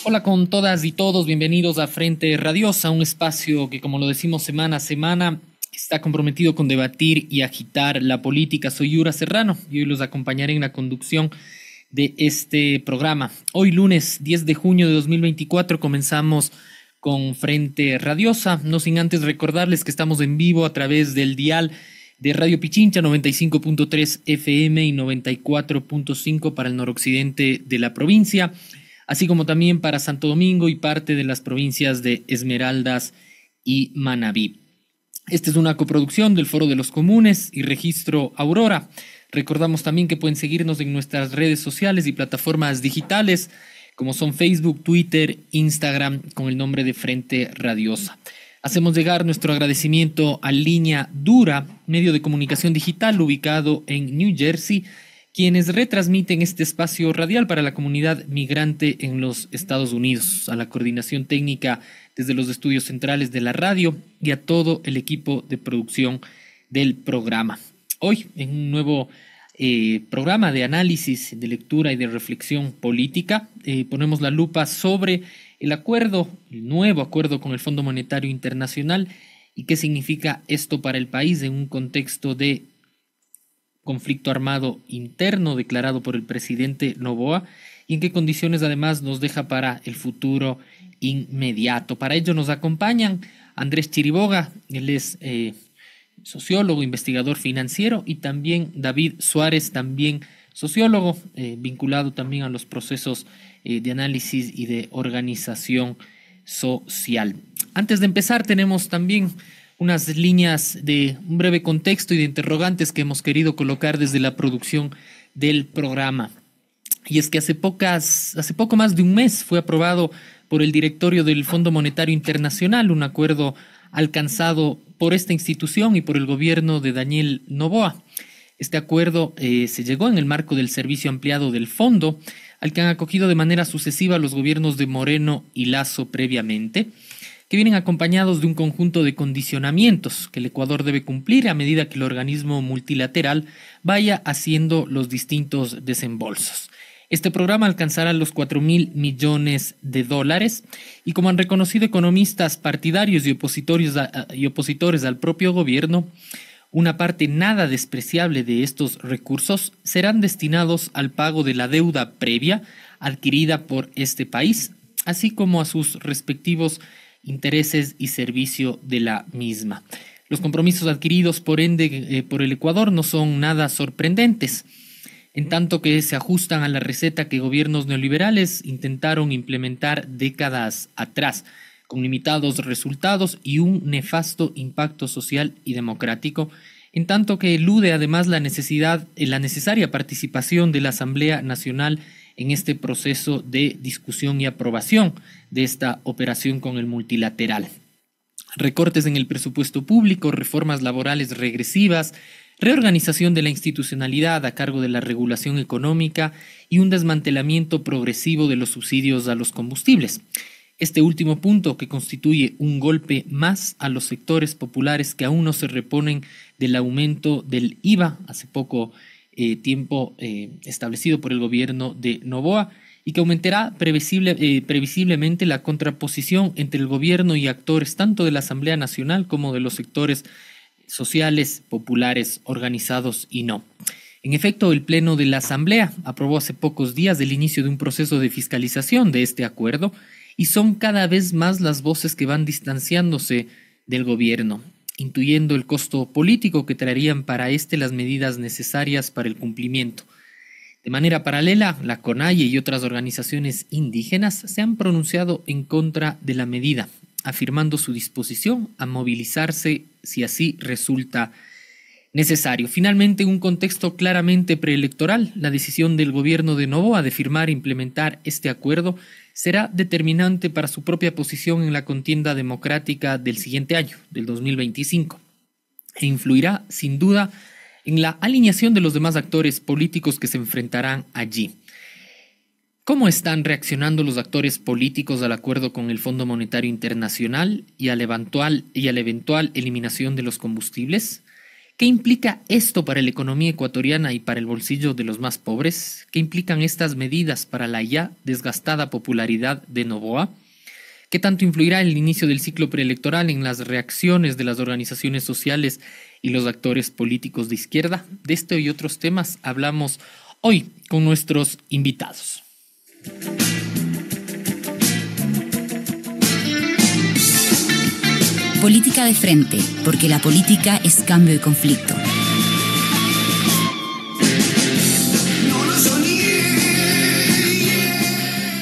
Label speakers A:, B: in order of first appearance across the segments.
A: Hola con todas y todos, bienvenidos a Frente Radiosa, un espacio que, como lo decimos semana a semana, está comprometido con debatir y agitar la política. Soy Yura Serrano y hoy los acompañaré en la conducción de este programa. Hoy lunes 10 de junio de 2024 comenzamos con Frente Radiosa, no sin antes recordarles que estamos en vivo a través del dial de Radio Pichincha 95.3 FM y 94.5 para el noroccidente de la provincia, así como también para Santo Domingo y parte de las provincias de Esmeraldas y Manabí. Esta es una coproducción del Foro de los Comunes y Registro Aurora. Recordamos también que pueden seguirnos en nuestras redes sociales y plataformas digitales, como son Facebook, Twitter, Instagram, con el nombre de Frente Radiosa. Hacemos llegar nuestro agradecimiento a Línea Dura, medio de comunicación digital ubicado en New Jersey, quienes retransmiten este espacio radial para la comunidad migrante en los Estados Unidos, a la coordinación técnica desde los estudios centrales de la radio y a todo el equipo de producción del programa. Hoy, en un nuevo programa de análisis, de lectura y de reflexión política, ponemos la lupa sobre el nuevo acuerdo con el Fondo Monetario Internacional y qué significa esto para el país en un contexto de conflicto armado interno declarado por el presidente Noboa y en qué condiciones además nos deja para el futuro inmediato. Para ello nos acompañan Andrés Chiriboga, él es sociólogo, investigador financiero, y también David Suárez, también sociólogo, vinculado también a los procesos de análisis y de organización social. Antes de empezar tenemos también unas líneas de un breve contexto y de interrogantes que hemos querido colocar desde la producción del programa. Y es que hace poco más de un mes fue aprobado por el directorio del Fondo Monetario Internacional un acuerdo alcanzado por esta institución y por el gobierno de Daniel Noboa. Este acuerdo se llegó en el marco del servicio ampliado del fondo, al que han acogido de manera sucesiva los gobiernos de Moreno y Lasso previamente, que vienen acompañados de un conjunto de condicionamientos que el Ecuador debe cumplir a medida que el organismo multilateral vaya haciendo los distintos desembolsos. Este programa alcanzará los $4.000 millones y, como han reconocido economistas partidarios y opositores al propio gobierno, una parte nada despreciable de estos recursos serán destinados al pago de la deuda previa adquirida por este país, así como a sus respectivos intereses y servicio de la misma. Los compromisos adquiridos, por ende, por el Ecuador no son nada sorprendentes, en tanto que se ajustan a la receta que gobiernos neoliberales intentaron implementar décadas atrás, con limitados resultados y un nefasto impacto social y democrático, en tanto que elude además la necesaria participación de la Asamblea Nacional en este proceso de discusión y aprobación de esta operación con el multilateral. Recortes en el presupuesto público, reformas laborales regresivas, reorganización de la institucionalidad a cargo de la regulación económica y un desmantelamiento progresivo de los subsidios a los combustibles. Este último punto, que constituye un golpe más a los sectores populares que aún no se reponen del aumento del IVA hace poco tiempo establecido por el gobierno de Noboa, y que aumentará previsiblemente la contraposición entre el gobierno y actores tanto de la Asamblea Nacional como de los sectores sociales, populares, organizados y no. En efecto, el Pleno de la Asamblea aprobó hace pocos días el inicio de un proceso de fiscalización de este acuerdo y son cada vez más las voces que van distanciándose del gobierno, intuyendo el costo político que traerían para las medidas necesarias para el cumplimiento. De manera paralela, la CONAIE y otras organizaciones indígenas se han pronunciado en contra de la medida, afirmando su disposición a movilizarse si así resulta necesario. Finalmente, en un contexto claramente preelectoral, la decisión del gobierno de Noboa de firmar e implementar este acuerdo será determinante para su propia posición en la contienda democrática del siguiente año, del 2025, e influirá, sin duda, en la alineación de los demás actores políticos que se enfrentarán allí. ¿Cómo están reaccionando los actores políticos al acuerdo con el Fondo Monetario Internacional y a la eventual eliminación de los combustibles? ¿Qué implica esto para la economía ecuatoriana y para el bolsillo de los más pobres? ¿Qué implican estas medidas para la ya desgastada popularidad de Noboa? ¿Qué tanto influirá el inicio del ciclo preelectoral en las reacciones de las organizaciones sociales y los actores políticos de izquierda? De esto y otros temas hablamos hoy con nuestros invitados.
B: Política de frente, porque la política es cambio y conflicto.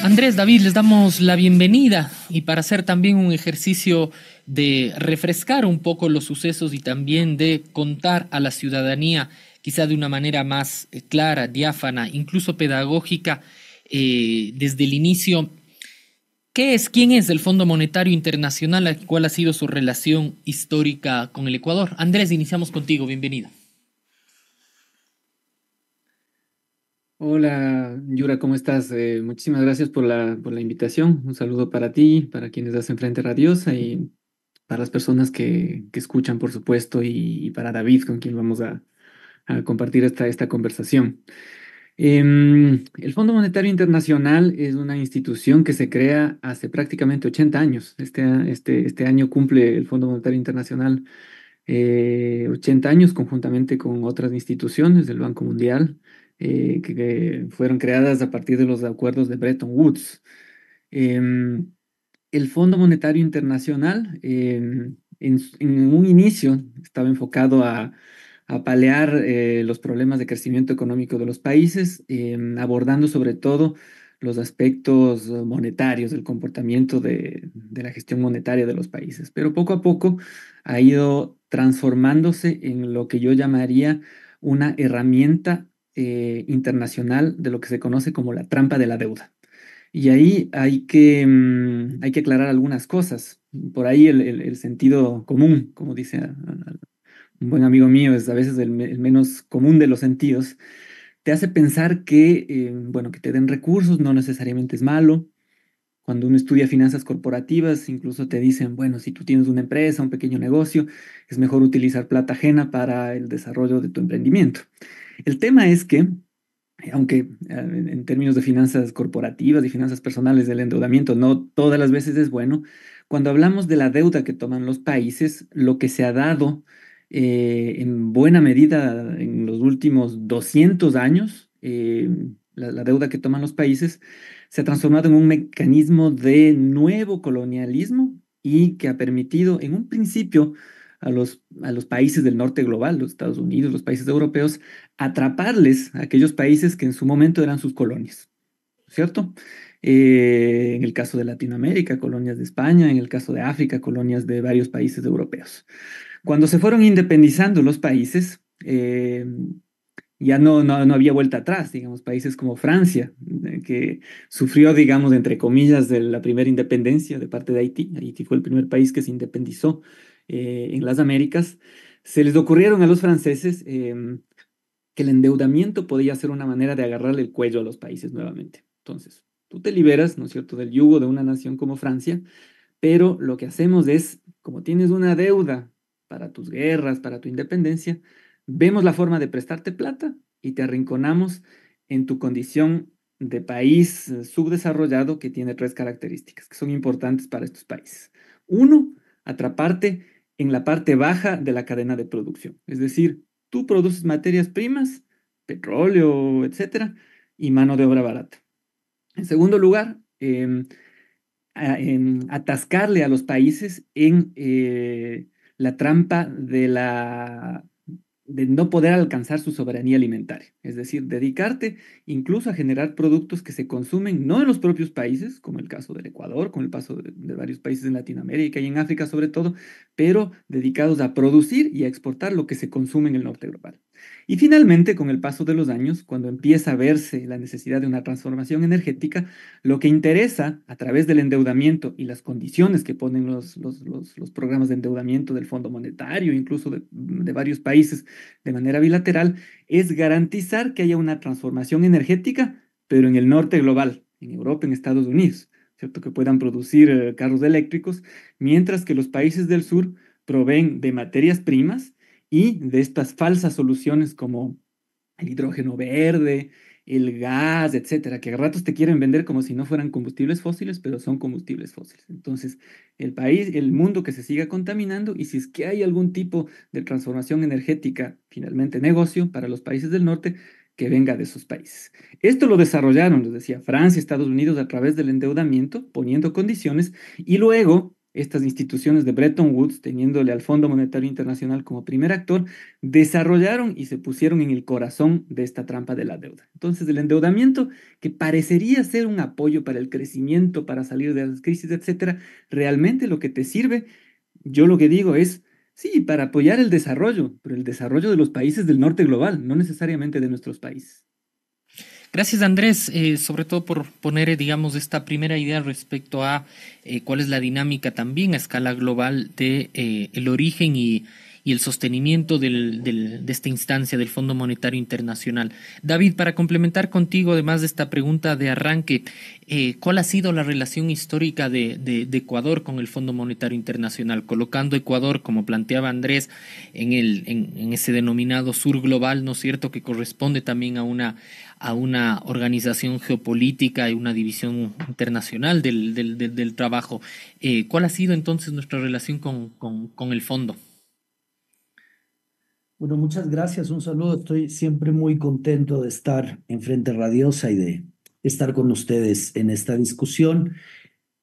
A: Andrés, David, les damos la bienvenida y para hacer también un ejercicio de refrescar un poco los sucesos y también de contar a la ciudadanía, quizá de una manera más clara, diáfana, incluso pedagógica, desde el inicio. ¿Qué es? ¿Quién es el Fondo Monetario Internacional? ¿Cuál ha sido su relación histórica con el Ecuador? Andrés, iniciamos contigo. Bienvenido.
C: Hola, Yura, ¿cómo estás? Muchísimas gracias por la invitación. Un saludo para ti, para quienes hacen Frente Radiosa y para las personas que escuchan, por supuesto, y para David, con quien vamos a compartir esta conversación. El Fondo Monetario Internacional es una institución que se crea hace prácticamente 80 años. Este año cumple el Fondo Monetario Internacional 80 años conjuntamente con otras instituciones del Banco Mundial que fueron creadas a partir de los acuerdos de Bretton Woods. Em, el Fondo Monetario Internacional en un inicio estaba enfocado a paliar los problemas de crecimiento económico de los países, abordando sobre todo los aspectos monetarios, del comportamiento de la gestión monetaria de los países. Pero poco a poco ha ido transformándose en lo que yo llamaría una herramienta internacional de lo que se conoce como la trampa de la deuda. Y ahí hay que aclarar algunas cosas. Por ahí el sentido común, como dice un buen amigo mío, es a veces el menos común de los sentidos, te hace pensar que, bueno, que te den recursos no necesariamente es malo. Cuando uno estudia finanzas corporativas, incluso te dicen, bueno, si tú tienes una empresa, un pequeño negocio, es mejor utilizar plata ajena para el desarrollo de tu emprendimiento. El tema es que aunque en términos de finanzas corporativas y finanzas personales, el endeudamiento no todas las veces es bueno, cuando hablamos de la deuda que toman los países, lo que se ha dado en buena medida en los últimos 200 años, la deuda que toman los países se ha transformado en un mecanismo de nuevo colonialismo y que ha permitido en un principio a los países del norte global, los Estados Unidos, los países europeos, atraparles a aquellos países que en su momento eran sus colonias, ¿cierto? En el caso de Latinoamérica, colonias de España, en el caso de África, colonias de varios países europeos. Cuando se fueron independizando los países, ya no había vuelta atrás, digamos, países como Francia, que sufrió, digamos, entre comillas, de la primera independencia de parte de Haití. Haití fue el primer país que se independizó en las Américas. Se les ocurrieron a los franceses que el endeudamiento podía ser una manera de agarrarle el cuello a los países nuevamente. Entonces, tú te liberas, ¿no es cierto?, del yugo de una nación como Francia, pero lo que hacemos es, como tienes una deuda para tus guerras, para tu independencia, vemos la forma de prestarte plata y te arrinconamos en tu condición de país subdesarrollado que tiene tres características que son importantes para estos países. Uno, atraparte en la parte baja de la cadena de producción, es decir, tú produces materias primas, petróleo, etcétera, y mano de obra barata. En segundo lugar, en atascarle a los países en la trampa de no poder alcanzar su soberanía alimentaria. Es decir, dedicarte incluso a generar productos que se consumen no en los propios países, como el caso del Ecuador, como el caso de varios países en Latinoamérica y en África sobre todo, pero dedicados a producir y a exportar lo que se consume en el norte global. Y finalmente, con el paso de los años, cuando empieza a verse la necesidad de una transformación energética, lo que interesa a través del endeudamiento y las condiciones que ponen los programas de endeudamiento del Fondo Monetario, incluso de varios países de manera bilateral, es garantizar que haya una transformación energética, pero en el norte global, en Europa, en Estados Unidos, ¿cierto? Que puedan producir carros eléctricos, mientras que los países del sur proveen de materias primas y de estas falsas soluciones como el hidrógeno verde, el gas, etcétera, que a ratos te quieren vender como si no fueran combustibles fósiles, pero son combustibles fósiles. Entonces, el país, el mundo que se siga contaminando, y si es que hay algún tipo de transformación energética, finalmente negocio para los países del norte, que venga de esos países. Esto lo desarrollaron, les decía, Francia, Estados Unidos a través del endeudamiento, poniendo condiciones, y luego estas instituciones de Bretton Woods, teniéndole al Fondo Monetario Internacional como primer actor, desarrollaron y se pusieron en el corazón de esta trampa de la deuda. Entonces, el endeudamiento, que parecería ser un apoyo para el crecimiento, para salir de las crisis, etcétera, realmente lo que te sirve, yo lo que digo es, sí, para apoyar el desarrollo, pero el desarrollo de los países del norte global, no necesariamente de nuestros países.
A: Gracias, Andrés, sobre todo por poner, digamos, esta primera idea respecto a cuál es la dinámica también a escala global de el origen y el sostenimiento de esta instancia del Fondo Monetario Internacional. David, para complementar contigo, además de esta pregunta de arranque, ¿cuál ha sido la relación histórica de Ecuador con el Fondo Monetario Internacional? Colocando Ecuador, como planteaba Andrés, en ese denominado sur global, ¿no es cierto?, que corresponde también a una organización geopolítica y una división internacional del trabajo. ¿Cuál ha sido entonces nuestra relación con el fondo?
D: Bueno, muchas gracias, un saludo. Estoy siempre muy contento de estar en Frente Radiosa y de estar con ustedes en esta discusión.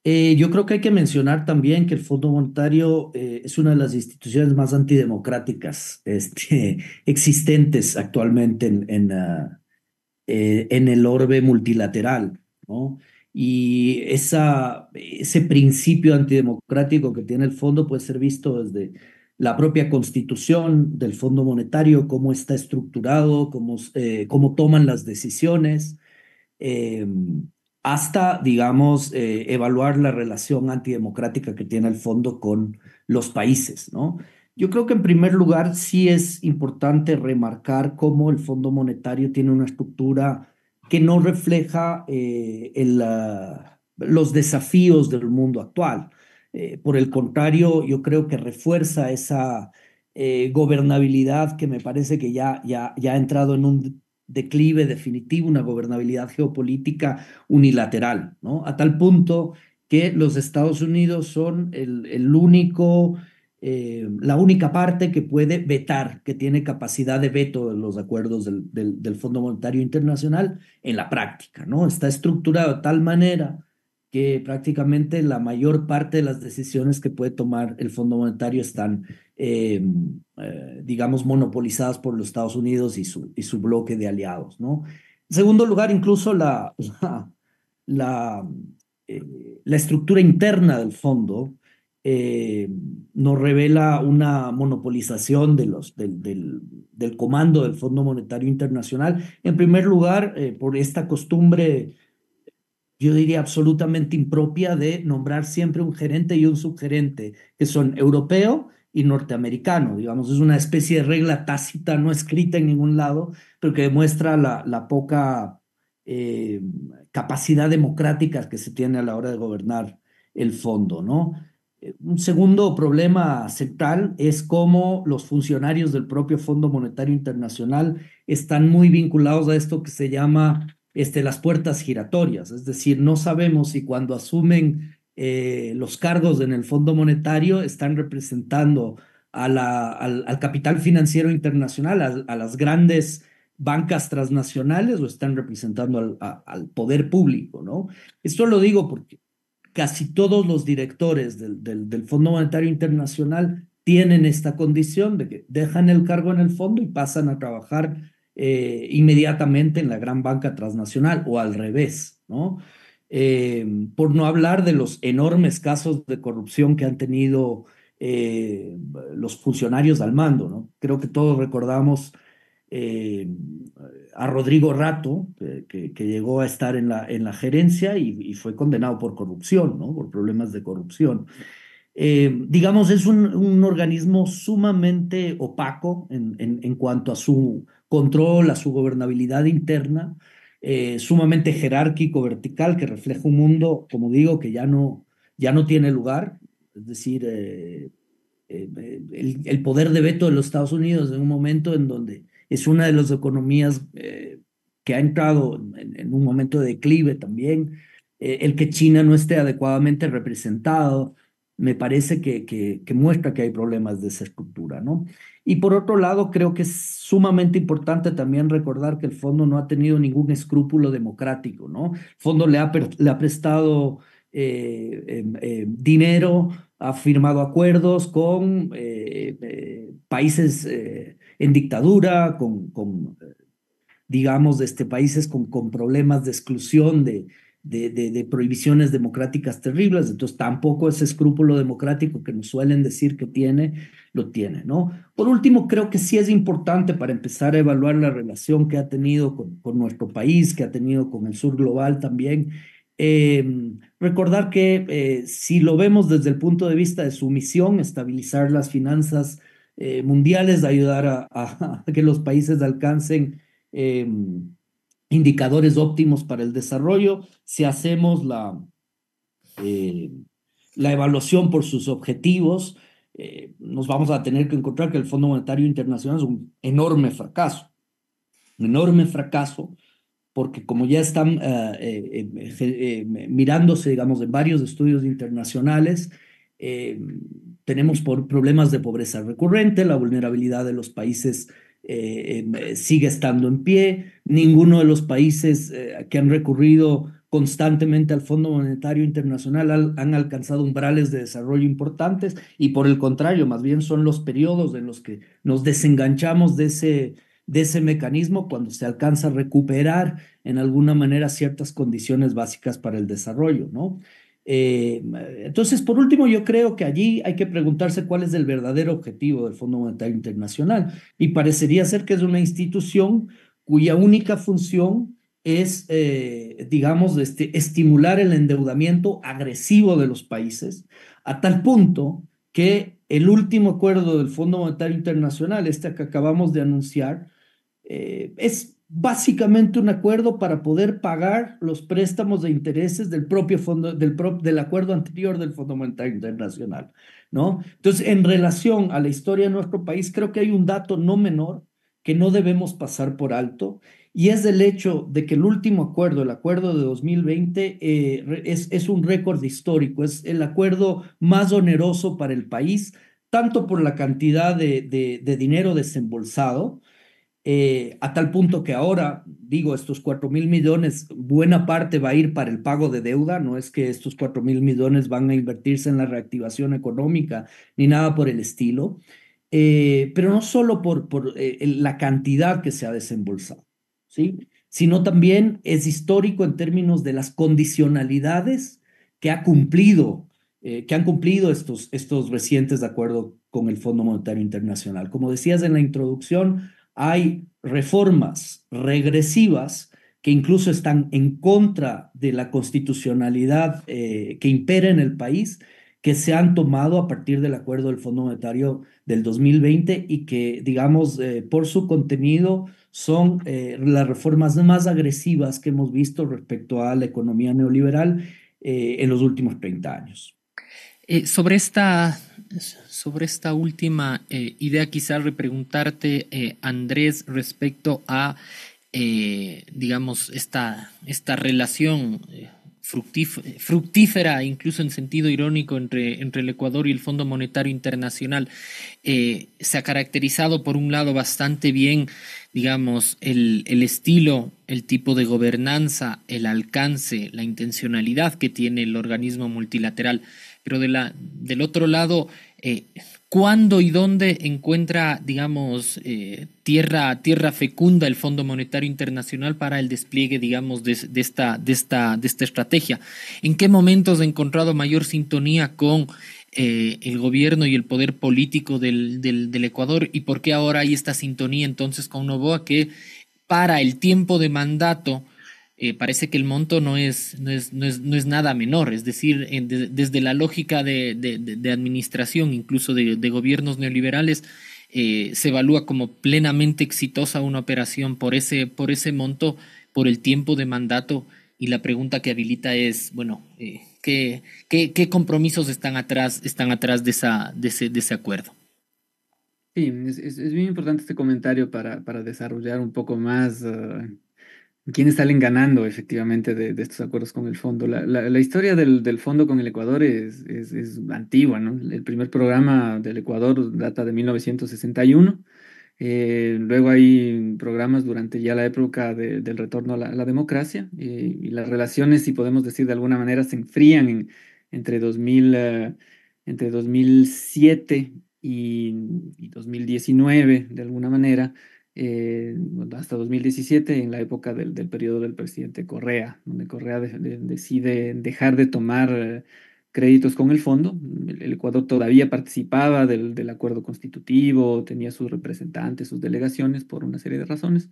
D: Yo creo que hay que mencionar también que el Fondo Monetario es una de las instituciones más antidemocráticas existentes actualmente en el orbe multilateral, ¿no? Y ese principio antidemocrático que tiene el fondo puede ser visto desde la propia constitución del Fondo Monetario, cómo está estructurado, cómo toman las decisiones, eh, hasta, digamos, evaluar la relación antidemocrática que tiene el fondo con los países, ¿no? Yo creo que en primer lugar sí es importante remarcar cómo el Fondo Monetario tiene una estructura que no refleja los desafíos del mundo actual. Por el contrario, yo creo que refuerza esa gobernabilidad que me parece que ya ha entrado en un declive definitivo, una gobernabilidad geopolítica unilateral, ¿no? A tal punto que los Estados Unidos son la única parte que puede vetar, que tiene capacidad de veto de los acuerdos del Fondo Monetario Internacional en la práctica, ¿no? Está estructurado de tal manera que prácticamente la mayor parte de las decisiones que puede tomar el Fondo Monetario están, digamos, monopolizadas por los Estados Unidos y su bloque de aliados, ¿no? En segundo lugar, incluso la, eh, la estructura interna del fondo eh, nos revela una monopolización del comando del Fondo Monetario Internacional. En primer lugar, por esta costumbre, yo diría absolutamente impropia, de nombrar siempre un gerente y un subgerente, que son europeo y norteamericano. Digamos, es una especie de regla tácita, no escrita en ningún lado, pero que demuestra la poca eh, capacidad democrática que se tiene a la hora de gobernar el fondo, ¿no? Un segundo problema central es cómo los funcionarios del propio Fondo Monetario Internacional están muy vinculados a esto que se llama las puertas giratorias. Es decir, no sabemos si cuando asumen los cargos en el Fondo Monetario están representando al capital financiero internacional, a las grandes bancas transnacionales, o están representando al poder público, ¿no? Esto lo digo porque casi todos los directores del Fondo Monetario Internacional tienen esta condición de que dejan el cargo en el fondo y pasan a trabajar inmediatamente en la gran banca transnacional, o al revés, ¿no? Por no hablar de los enormes casos de corrupción que han tenido los funcionarios al mando, ¿no? Creo que todos recordamos eh, a Rodrigo Rato, que llegó a estar en la gerencia y fue condenado por corrupción, ¿no? Por problemas de corrupción. Digamos, es un organismo sumamente opaco en cuanto a su control, a su gobernabilidad interna, sumamente jerárquico, vertical, que refleja un mundo, como digo, que ya no tiene lugar. Es decir, el poder de veto de los Estados Unidos en un momento en donde es una de las economías que ha entrado en un momento de declive también, el que China no esté adecuadamente representado, me parece que muestra que hay problemas de esa estructura, ¿no? Y por otro lado, creo que es sumamente importante también recordar que el fondo no ha tenido ningún escrúpulo democrático, ¿no? El fondo le ha prestado dinero, ha firmado acuerdos con países en dictadura, digamos, países con problemas de exclusión, de prohibiciones democráticas terribles. Entonces, tampoco ese escrúpulo democrático que nos suelen decir que tiene, lo tiene, ¿no? Por último, creo que sí es importante para empezar a evaluar la relación que ha tenido con nuestro país, que ha tenido con el sur global también. Recordar que si lo vemos desde el punto de vista de su misión, estabilizar las finanzas mundiales, ayudar a que los países alcancen eh, indicadores óptimos para el desarrollo, si hacemos eh, la evaluación por sus objetivos, nos vamos a tener que encontrar que el Fondo Monetario Internacional es un enorme fracaso, porque como ya están mirándose, digamos, en varios estudios internacionales, eh, tenemos problemas de pobreza recurrente, la vulnerabilidad de los países sigue estando en pie, ninguno de los países que han recurrido constantemente al Fondo Monetario Internacional han alcanzado umbrales de desarrollo importantes y por el contrario, más bien son los periodos en los que nos desenganchamos de ese mecanismo cuando se alcanza a recuperar en alguna manera ciertas condiciones básicas para el desarrollo, ¿no? Entonces, por último, yo creo que allí hay que preguntarse cuál es el verdadero objetivo del Fondo Monetario Internacional. Y parecería ser que es una institución cuya única función es, digamos, estimular el endeudamiento agresivo de los países, a tal punto que el último acuerdo del Fondo Monetario Internacional, que acabamos de anunciar, es básicamente un acuerdo para poder pagar los préstamos de intereses del propio fondo, del acuerdo anterior del Fondo Monetario Internacional, ¿no? Entonces, en relación a la historia de nuestro país, creo que hay un dato no menor que no debemos pasar por alto, y es el hecho de que el último acuerdo, el acuerdo de 2020, es un récord histórico, es el acuerdo más oneroso para el país, tanto por la cantidad de dinero desembolsado, a tal punto que ahora, digo, estos 4.000 millones, buena parte va a ir para el pago de deuda, no es que estos 4.000 millones van a invertirse en la reactivación económica ni nada por el estilo, pero no solo por la cantidad que se ha desembolsado, ¿sí? Sino también es histórico en términos de las condicionalidades que que han cumplido estos recientes acuerdos con el Fondo Monetario Internacional. Como decías en la introducción, hay reformas regresivas que incluso están en contra de la constitucionalidad que impera en el país, que se han tomado a partir del acuerdo del Fondo Monetario del 2020 y que, digamos, por su contenido son las reformas más agresivas que hemos visto respecto a la economía neoliberal en los últimos 30 años.
A: Sobre esta última idea, quizás repreguntarte, Andrés, respecto a, digamos, esta relación fructífera, incluso en sentido irónico, entre el Ecuador y el Fondo Monetario Internacional. Se ha caracterizado, por un lado, bastante bien, digamos, el estilo, el tipo de gobernanza, el alcance, la intencionalidad que tiene el organismo multilateral. Pero del otro lado, ¿cuándo y dónde encuentra, digamos, tierra fecunda el Fondo Monetario Internacional para el despliegue, digamos, de esta estrategia? ¿En qué momentos ha encontrado mayor sintonía con el gobierno y el poder político del Ecuador? ¿Y por qué ahora hay esta sintonía entonces con Noboa, que para el tiempo de mandato parece que el monto no es nada menor? Es decir, desde la lógica de administración, incluso de gobiernos neoliberales, se evalúa como plenamente exitosa una operación por ese monto, por el tiempo de mandato, y la pregunta que habilita es, bueno, ¿Qué compromisos están atrás de ese acuerdo?
C: Sí, es bien importante este comentario para desarrollar un poco más quiénes salen ganando efectivamente de estos acuerdos con el fondo. La historia del fondo con el Ecuador es antigua, ¿no? El primer programa del Ecuador data de 1961. Luego hay programas durante ya la época del retorno a la democracia, y las relaciones, si podemos decir de alguna manera, se enfrían entre 2000, entre 2007 y 2019, de alguna manera, bueno, hasta 2017, en la época del periodo del presidente Correa, donde Correa decide dejar de tomar créditos con el fondo. El Ecuador todavía participaba del acuerdo constitutivo, tenía sus representantes, sus delegaciones por una serie de razones,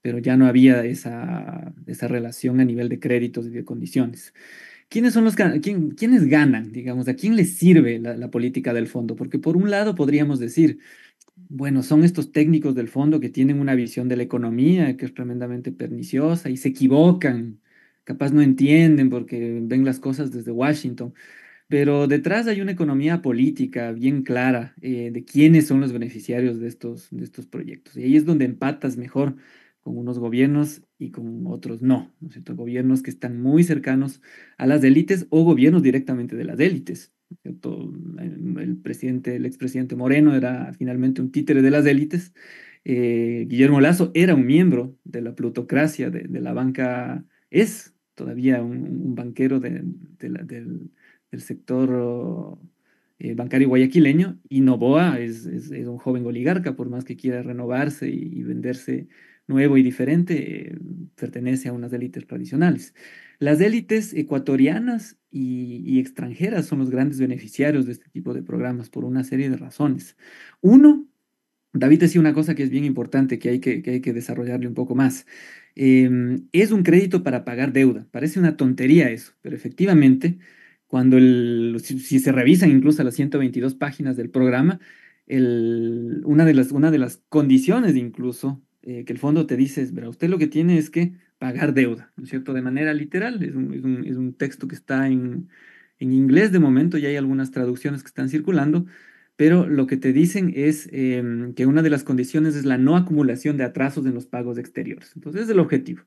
C: pero ya no había esa relación a nivel de créditos y de condiciones. ¿Quiénes son quiénes ganan, digamos? ¿A quién les sirve la política del fondo? Porque por un lado podríamos decir, bueno, son estos técnicos del fondo que tienen una visión de la economía que es tremendamente perniciosa y se equivocan, capaz no entienden porque ven las cosas desde Washington. Pero detrás hay una economía política bien clara, de quiénes son los beneficiarios de estos proyectos. Y ahí es donde empatas mejor con unos gobiernos y con otros no, ¿no es cierto? Gobiernos que están muy cercanos a las élites o gobiernos directamente de las élites, ¿no es cierto? El expresidente Moreno era finalmente un títere de las élites. Guillermo Lasso era un miembro de la plutocracia de la banca, es todavía un banquero del sector bancario guayaquileño, y Noboa es un joven oligarca, por más que quiera renovarse y venderse nuevo y diferente, pertenece a unas élites tradicionales. Las élites ecuatorianas y extranjeras son los grandes beneficiarios de este tipo de programas por una serie de razones. Uno, David decía una cosa que es bien importante, que hay que desarrollarle un poco más. Es un crédito para pagar deuda. Parece una tontería eso, pero efectivamente, si se revisan incluso las 122 páginas del programa, una de las condiciones incluso, que el fondo te dice es, verá, usted lo que tiene es que pagar deuda, ¿no es cierto? De manera literal, es un texto que está en inglés de momento, y hay algunas traducciones que están circulando, pero lo que te dicen es que una de las condiciones es la no acumulación de atrasos en los pagos exteriores. Entonces, es el objetivo.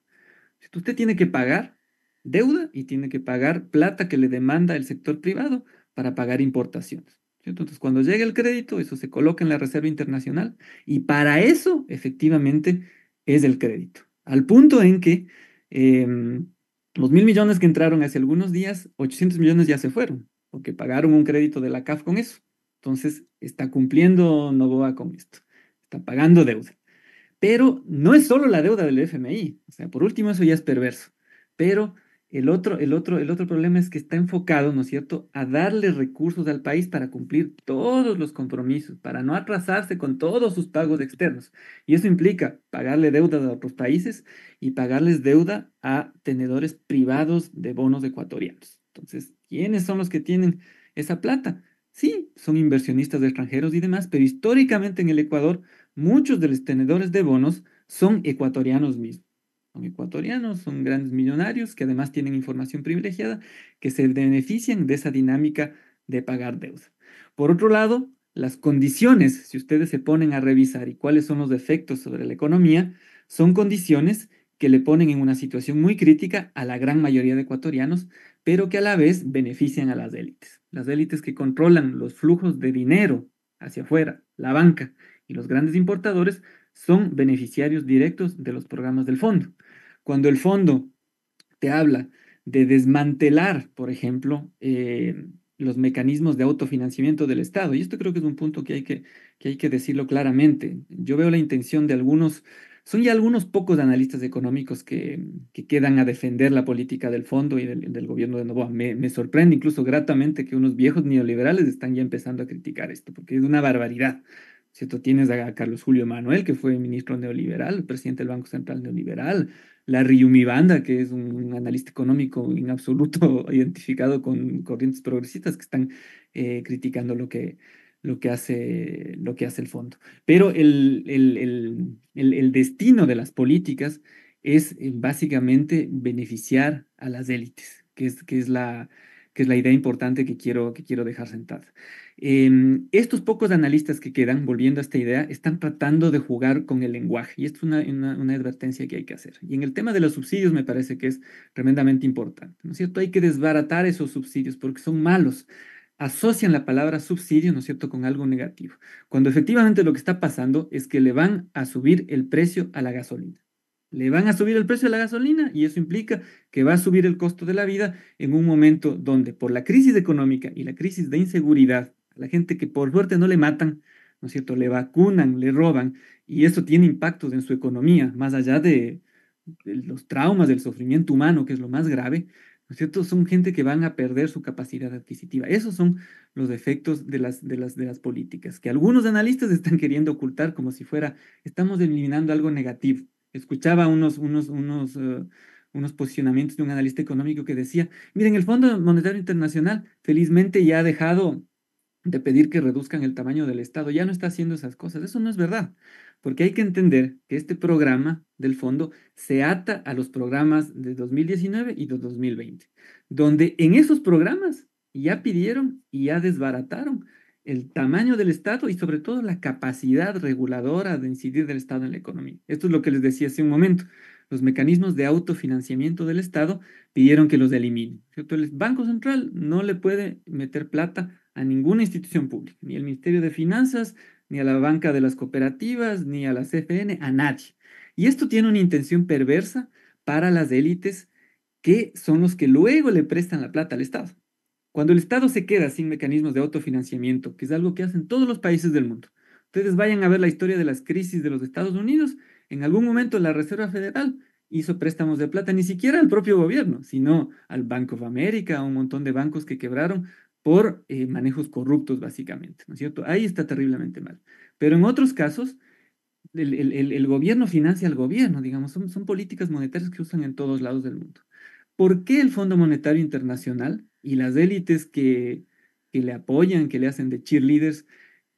C: Si usted tiene que pagar deuda y tiene que pagar plata que le demanda el sector privado para pagar importaciones, ¿cierto? Entonces, cuando llegue el crédito, eso se coloca en la Reserva Internacional, y para eso, efectivamente, es el crédito. Al punto en que los 1.000 millones que entraron hace algunos días, 800 millones ya se fueron, porque pagaron un crédito de la CAF con eso. Entonces, está cumpliendo Noboa con esto. Está pagando deuda. Pero no es solo la deuda del FMI. O sea, por último, eso ya es perverso. Pero el otro problema es que está enfocado, ¿no es cierto?, a darle recursos al país para cumplir todos los compromisos, para no atrasarse con todos sus pagos externos. Y eso implica pagarle deuda a otros países y pagarles deuda a tenedores privados de bonos ecuatorianos. Entonces, ¿quiénes son los que tienen esa plata? Sí, son inversionistas extranjeros y demás, pero históricamente en el Ecuador muchos de los tenedores de bonos son ecuatorianos mismos. Son ecuatorianos, son grandes millonarios que además tienen información privilegiada, que se benefician de esa dinámica de pagar deuda. Por otro lado, las condiciones, si ustedes se ponen a revisar y cuáles son los efectos sobre la economía, son condiciones que le ponen en una situación muy crítica a la gran mayoría de ecuatorianos, pero que a la vez benefician a las élites que controlan los flujos de dinero hacia afuera, la banca y los grandes importadores son beneficiarios directos de los programas del fondo. Cuando el fondo te habla de desmantelar, por ejemplo, los mecanismos de autofinanciamiento del Estado, y esto creo que es un punto que hay que decirlo claramente. Yo veo la intención de algunos, son ya algunos pocos analistas económicos que quedan a defender la política del fondo y del gobierno de Noboa. Me sorprende incluso gratamente que unos viejos neoliberales están ya empezando a criticar esto, porque es una barbaridad. ¿Cierto? Tienes a Carlos Julio Manuel, que fue ministro neoliberal, presidente del Banco Central neoliberal, Larry Yumibanda, que es un analista económico en absoluto identificado con corrientes progresistas que están criticando lo que hace el fondo. Pero el destino de las políticas es básicamente beneficiar a las élites, que es que es la idea importante que quiero dejar sentada. Estos pocos analistas que quedan, volviendo a esta idea, están tratando de jugar con el lenguaje, y esto es una advertencia que hay que hacer. Y en el tema de los subsidios me parece que es tremendamente importante, ¿no es cierto? Hay que desbaratar esos subsidios porque son malos. Asocian la palabra subsidio, ¿no es cierto?, con algo negativo, cuando efectivamente lo que está pasando es que le van a subir el precio a la gasolina. Le van a subir el precio a la gasolina y eso implica que va a subir el costo de la vida en un momento donde por la crisis económica y la crisis de inseguridad, a la gente que por suerte no le matan, ¿no es cierto?, le vacunan, le roban y eso tiene impactos en su economía, más allá de los traumas, del sufrimiento humano, que es lo más grave, ¿no es cierto? Son gente que van a perder su capacidad adquisitiva. Esos son los efectos de las políticas, que algunos analistas están queriendo ocultar como si fuera, estamos eliminando algo negativo. Escuchaba unos posicionamientos de un analista económico que decía, miren, el Fondo Monetario Internacional felizmente ya ha dejado de pedir que reduzcan el tamaño del Estado, ya no está haciendo esas cosas. Eso no es verdad, porque hay que entender que este programa del fondo se ata a los programas de 2019 y de 2020, donde en esos programas ya pidieron y ya desbarataron el tamaño del Estado y sobre todo la capacidad reguladora de incidir del Estado en la economía. Esto es lo que les decía hace un momento. Los mecanismos de autofinanciamiento del Estado pidieron que los eliminen, ¿cierto? El Banco Central no le puede meter plata a ninguna institución pública, ni al Ministerio de Finanzas, ni a la banca de las cooperativas, ni a la CFN, a nadie. Y esto tiene una intención perversa para las élites que son los que luego le prestan la plata al Estado. Cuando el Estado se queda sin mecanismos de autofinanciamiento, que es algo que hacen todos los países del mundo, ustedes vayan a ver la historia de las crisis de los Estados Unidos, en algún momento la Reserva Federal hizo préstamos de plata, ni siquiera al propio gobierno, sino al Bank of America, a un montón de bancos que quebraron por manejos corruptos, básicamente, ¿no es cierto? Ahí está terriblemente mal. Pero en otros casos, el gobierno financia al gobierno, digamos, son políticas monetarias que usan en todos lados del mundo. ¿Por qué el Fondo Monetario Internacional y las élites que le apoyan, que le hacen de cheerleaders,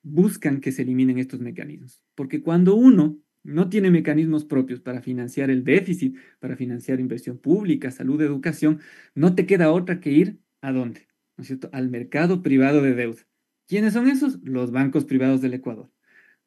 C: buscan que se eliminen estos mecanismos? Porque cuando uno no tiene mecanismos propios para financiar el déficit, para financiar inversión pública, salud, educación, no te queda otra que ir ¿a dónde? ¿No es cierto? Al mercado privado de deuda. ¿Quiénes son esos? Los bancos privados del Ecuador.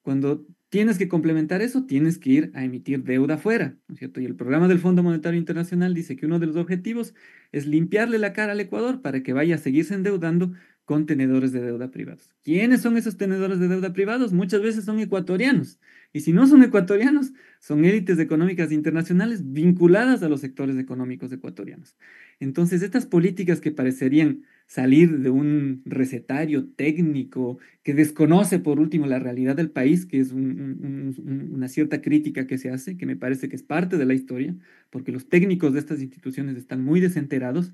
C: Cuando tienes que complementar eso, tienes que ir a emitir deuda afuera, ¿no es cierto? Y el programa del Fondo Monetario Internacional dice que uno de los objetivos es limpiarle la cara al Ecuador para que vaya a seguirse endeudando con tenedores de deuda privados. ¿Quiénes son esos tenedores de deuda privados? Muchas veces son ecuatorianos. Y si no son ecuatorianos, son élites económicas internacionales vinculadas a los sectores económicos ecuatorianos. Entonces, estas políticas que parecerían salir de un recetario técnico que desconoce por último la realidad del país, que es una cierta crítica que se hace, que me parece que es parte de la historia, porque los técnicos de estas instituciones están muy desenterados.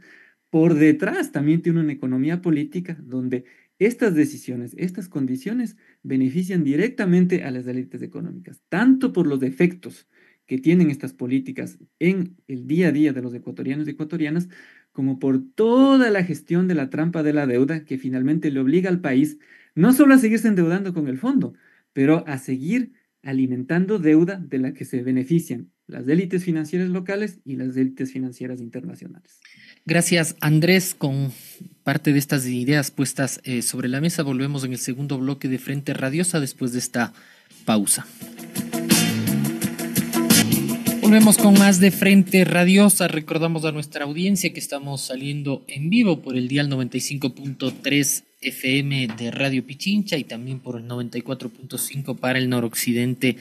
C: Por detrás también tiene una economía política donde estas decisiones, estas condiciones benefician directamente a las élites económicas, tanto por los efectos que tienen estas políticas en el día a día de los ecuatorianos y ecuatorianas, como por toda la gestión de la trampa de la deuda que finalmente le obliga al país no solo a seguirse endeudando con el fondo, pero a seguir alimentando deuda de la que se benefician las élites financieras locales y las élites financieras internacionales.
A: Gracias, Andrés. Con parte de estas ideas puestas sobre la mesa, volvemos en el segundo bloque de Frente Radiosa después de esta pausa. Volvemos con más de Frente Radiosa. Recordamos a nuestra audiencia que estamos saliendo en vivo por el dial 95.3 FM de Radio Pichincha y también por el 94.5 para el noroccidente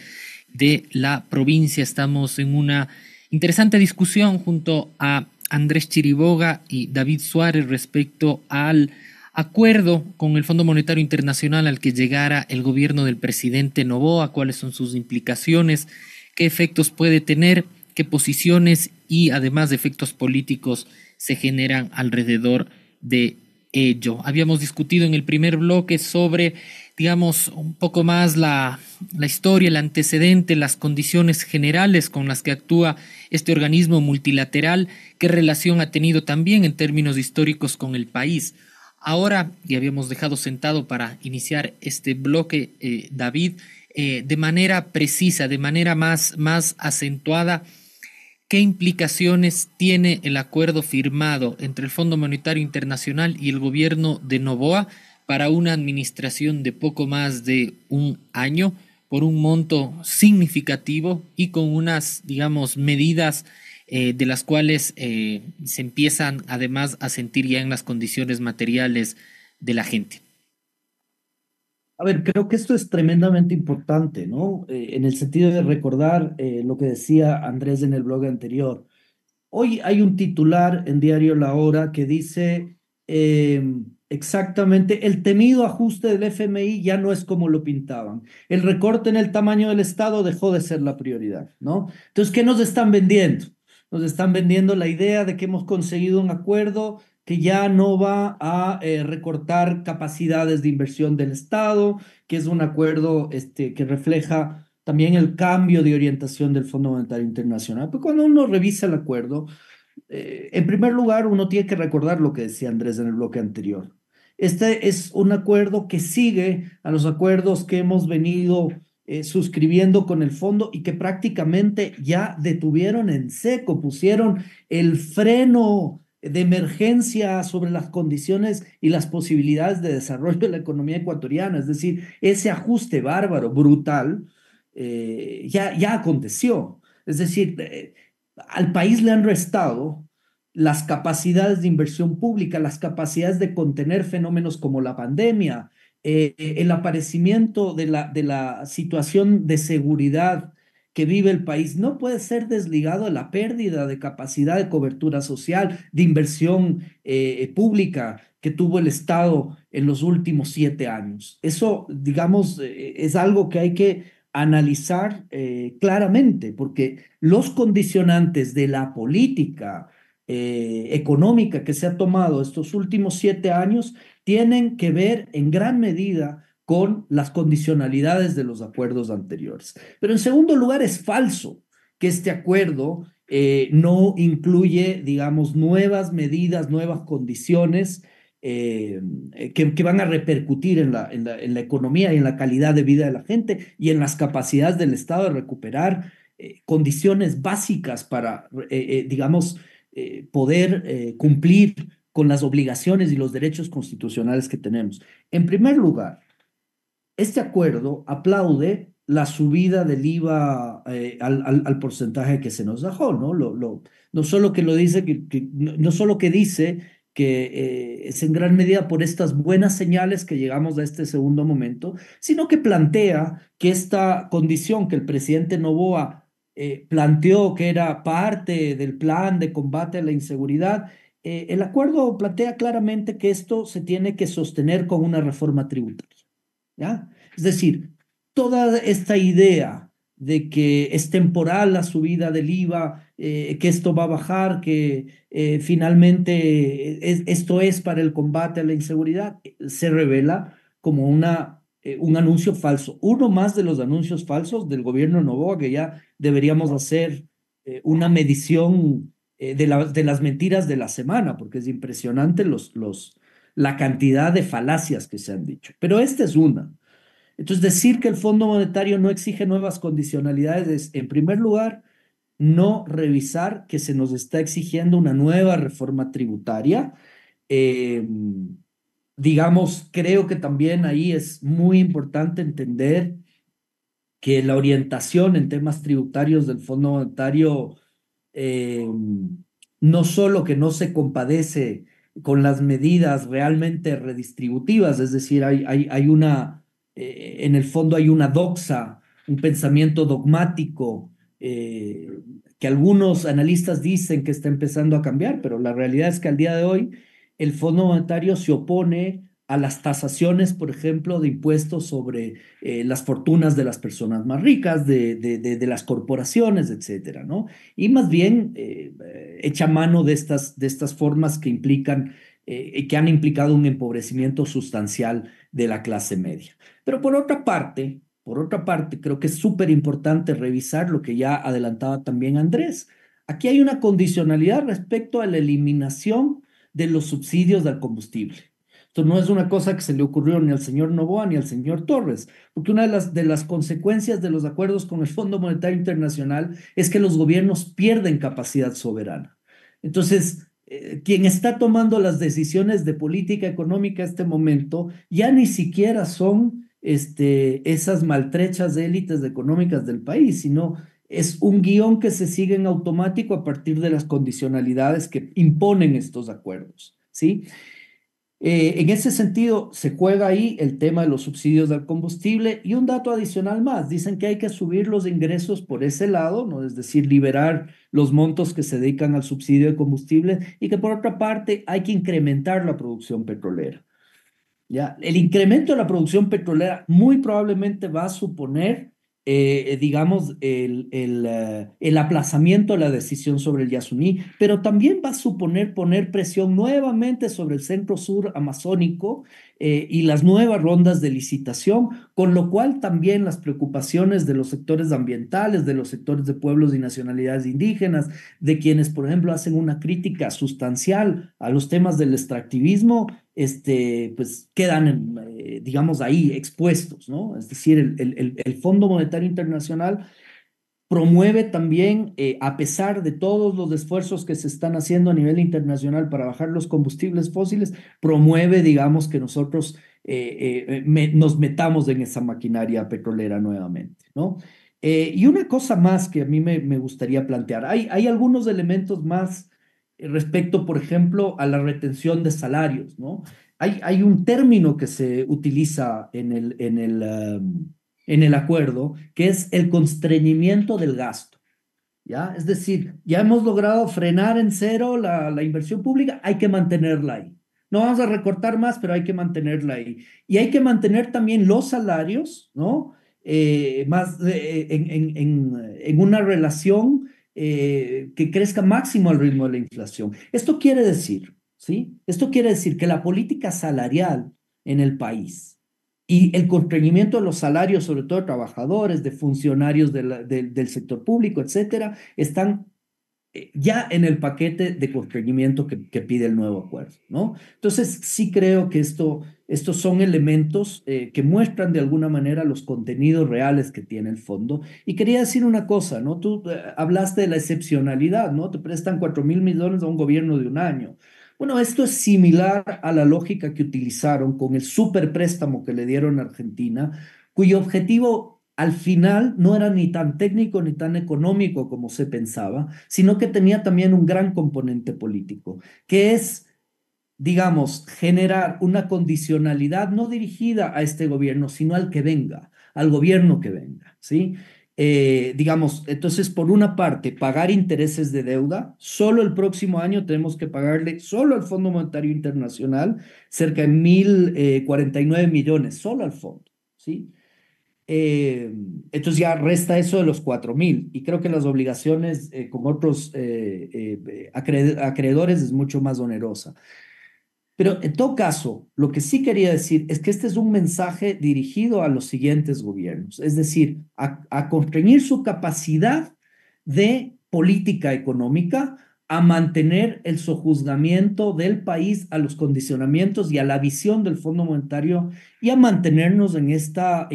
A: de la provincia. Estamos en una interesante discusión junto a Andrés Chiriboga y David Suárez respecto al acuerdo con el Fondo Monetario Internacional al que llegara el gobierno del presidente Noboa, cuáles son sus implicaciones, qué efectos puede tener, qué posiciones y además de efectos políticos se generan alrededor de ello. Habíamos discutido en el primer bloque sobre, digamos, un poco más la historia, el antecedente, las condiciones generales con las que actúa este organismo multilateral, qué relación ha tenido también en términos históricos con el país. Ahora, y habíamos dejado sentado para iniciar este bloque, David, de manera precisa, de manera más acentuada, ¿qué implicaciones tiene el acuerdo firmado entre el Fondo Monetario Internacional y el gobierno de Noboa para una administración de poco más de un año, por un monto significativo y con unas, digamos, medidas de las cuales se empiezan además a sentir ya en las condiciones materiales de la gente?
D: A ver, creo que esto es tremendamente importante, ¿no? En el sentido de recordar lo que decía Andrés en el blog anterior. Hoy hay un titular en Diario La Hora que dice exactamente, el temido ajuste del FMI ya no es como lo pintaban. El recorte en el tamaño del Estado dejó de ser la prioridad, ¿no? Entonces, ¿qué nos están vendiendo? Nos están vendiendo la idea de que hemos conseguido un acuerdo que ya no va a recortar capacidades de inversión del Estado, que es un acuerdo que refleja también el cambio de orientación del Fondo Monetario Internacional. Pero cuando uno revisa el acuerdo, en primer lugar, uno tiene que recordar lo que decía Andrés en el bloque anterior. Este es un acuerdo que sigue a los acuerdos que hemos venido suscribiendo con el fondo y que prácticamente ya detuvieron en seco, pusieron el freno de emergencia sobre las condiciones y las posibilidades de desarrollo de la economía ecuatoriana. Es decir, ese ajuste bárbaro, brutal, ya aconteció. Es decir, al país le han restado las capacidades de inversión pública, las capacidades de contener fenómenos como la pandemia, el aparecimiento de la situación de seguridad que vive el país no puede ser desligado de la pérdida de capacidad de cobertura social, de inversión pública que tuvo el Estado en los últimos 7 años. Eso, digamos, es algo que hay que analizar claramente, porque los condicionantes de la política económica que se ha tomado estos últimos 7 años tienen que ver en gran medida con las condicionalidades de los acuerdos anteriores. Pero en segundo lugar, es falso que este acuerdo no incluye, digamos, nuevas medidas, nuevas condiciones que van a repercutir en la economía y en la calidad de vida de la gente y en las capacidades del Estado de recuperar condiciones básicas para, digamos, poder cumplir con las obligaciones y los derechos constitucionales que tenemos. En primer lugar, este acuerdo aplaude la subida del IVA al porcentaje que se nos dejó, ¿no? No solo que lo dice, no solo que dice que es en gran medida por estas buenas señales que llegamos a este segundo momento, sino que plantea que esta condición que el presidente Noboa planteó que era parte del plan de combate a la inseguridad, el acuerdo plantea claramente que esto se tiene que sostener con una reforma tributaria. ¿Ya? Es decir, toda esta idea de que es temporal la subida del IVA, que esto va a bajar, que finalmente esto es para el combate a la inseguridad, se revela como un anuncio falso. Uno más de los anuncios falsos del gobierno de Noboa, que ya deberíamos hacer una medición de las mentiras de la semana, porque es impresionante la cantidad de falacias que se han dicho. Pero esta es una. Entonces, decir que el Fondo Monetario no exige nuevas condicionalidades es, en primer lugar, no revisar que se nos está exigiendo una nueva reforma tributaria. Eh, digamos, creo que también ahí es muy importante entender que la orientación en temas tributarios del Fondo Monetario eh, no solo que no se compadece con las medidas realmente redistributivas, es decir, hay una, en el fondo hay una doxa, un pensamiento dogmático que algunos analistas dicen que está empezando a cambiar, pero la realidad es que al día de hoy el Fondo Monetario se opone a las tasaciones, por ejemplo, de impuestos sobre las fortunas de las personas más ricas, de las corporaciones, etcétera, ¿no? Y más bien echa mano de estas formas que implican, que han implicado un empobrecimiento sustancial de la clase media. Pero por otra parte, creo que es súper importante revisar lo que ya adelantaba también Andrés. Aquí hay una condicionalidad respecto a la eliminación de los subsidios del combustible. Esto no es una cosa que se le ocurrió ni al señor Noboa ni al señor Torres, porque una de las consecuencias de los acuerdos con el Fondo Monetario Internacional es que los gobiernos pierden capacidad soberana. Entonces, quien está tomando las decisiones de política económica en este momento ya ni siquiera son esas maltrechas élites económicas del país, sino es un guión que se sigue en automático a partir de las condicionalidades que imponen estos acuerdos, ¿sí? En ese sentido, se juega ahí el tema de los subsidios del combustible y un dato adicional más. Dicen que hay que subir los ingresos por ese lado, ¿no? Es decir, liberar los montos que se dedican al subsidio de combustible y que por otra parte hay que incrementar la producción petrolera. ¿Ya? El incremento de la producción petrolera muy probablemente va a suponer, digamos, el aplazamiento de la decisión sobre el Yasuní, pero también va a suponer poner presión nuevamente sobre el centro sur amazónico y las nuevas rondas de licitación, con lo cual también las preocupaciones de los sectores ambientales, de los sectores de pueblos y nacionalidades indígenas, de quienes, por ejemplo, hacen una crítica sustancial a los temas del extractivismo, pues quedan, digamos, ahí expuestos, ¿no? Es decir, el Fondo Monetario Internacional promueve también, a pesar de todos los esfuerzos que se están haciendo a nivel internacional para bajar los combustibles fósiles, promueve, digamos, que nosotros nos metamos en esa maquinaria petrolera nuevamente, ¿no? Y una cosa más que a mí me gustaría plantear, hay algunos elementos más respecto, por ejemplo, a la retención de salarios, ¿no? Hay un término que se utiliza en el acuerdo, que es el constreñimiento del gasto, ¿ya? Es decir, ya hemos logrado frenar en cero la inversión pública, hay que mantenerla ahí. No vamos a recortar más, pero hay que mantenerla ahí. Y hay que mantener también los salarios, ¿no? Más en una relación que crezca máximo al ritmo de la inflación. Esto quiere decir, ¿sí? Esto quiere decir que la política salarial en el país y el constreñimiento de los salarios, sobre todo de trabajadores, de funcionarios del sector público, etcétera, están ya en el paquete de constreñimiento que pide el nuevo acuerdo, ¿no? Entonces, sí creo que estos son elementos que muestran de alguna manera los contenidos reales que tiene el fondo. Y quería decir una cosa, ¿no? Tú hablaste de la excepcionalidad, ¿no? Te prestan 4.000 millones a un gobierno de un año. Bueno, esto es similar a la lógica que utilizaron con el superpréstamo que le dieron a Argentina, cuyo objetivo al final no era ni tan técnico ni tan económico como se pensaba, sino que tenía también un gran componente político, que es, digamos, generar una condicionalidad no dirigida a este gobierno, sino al que venga, al gobierno que venga, ¿sí? Digamos, entonces, por una parte, pagar intereses de deuda. Solo el próximo año tenemos que pagarle, solo al Fondo Monetario Internacional, cerca de 1.049 millones, solo al fondo, ¿sí? Entonces ya resta eso de los 4.000 y creo que las obligaciones con otros acreedores es mucho más onerosa. Pero en todo caso, lo que sí quería decir es que este es un mensaje dirigido a los siguientes gobiernos, es decir, a constreñir su capacidad de política económica, a mantener el sojuzgamiento del país a los condicionamientos y a la visión del Fondo Monetario y a mantenernos en esta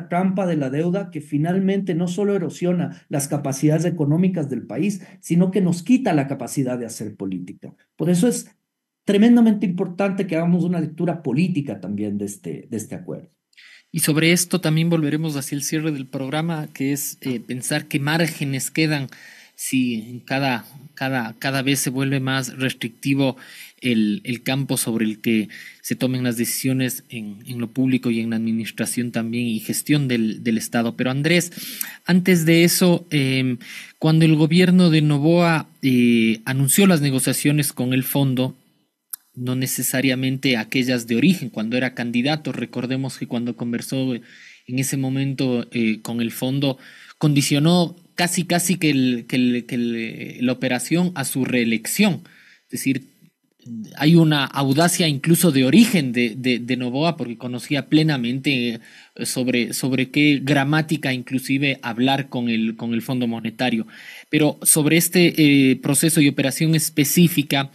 D: trampa de la deuda que finalmente no solo erosiona las capacidades económicas del país, sino que nos quita la capacidad de hacer política. Por eso es tremendamente importante que hagamos una lectura política también de este acuerdo.
A: Y sobre esto también volveremos hacia el cierre del programa, que es pensar qué márgenes quedan si cada vez se vuelve más restrictivo el campo sobre el que se tomen las decisiones en lo público y en la administración también y gestión del Estado. Pero Andrés, antes de eso, cuando el gobierno de Noboa anunció las negociaciones con el fondo, no necesariamente aquellas de origen, cuando era candidato. Recordemos que cuando conversó en ese momento con el fondo, condicionó casi que la operación a su reelección. Es decir, hay una audacia incluso de origen de Noboa, porque conocía plenamente sobre qué gramática inclusive hablar con el Fondo Monetario. Pero sobre este proceso y operación específica,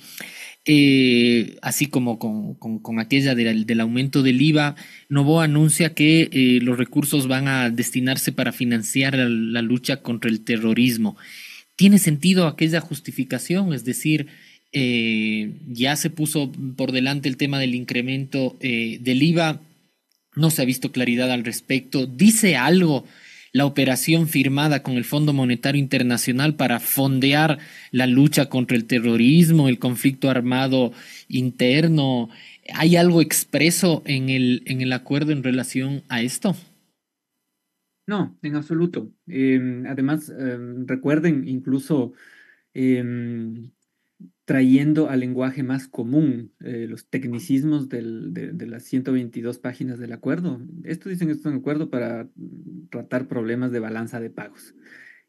A: así como con aquella del aumento del IVA, Noboa anuncia que los recursos van a destinarse para financiar la lucha contra el terrorismo. ¿Tiene sentido aquella justificación? Es decir, ya se puso por delante el tema del incremento del IVA, no se ha visto claridad al respecto. ¿Dice algo la operación firmada con el Fondo Monetario Internacional para fondear la lucha contra el terrorismo, el conflicto armado interno? ¿Hay algo expreso en el acuerdo en relación a esto?
C: No, en absoluto. Además, recuerden incluso em, trayendo al lenguaje más común los tecnicismos de las 122 páginas del acuerdo. Esto dicen esto en acuerdo para tratar problemas de balanza de pagos.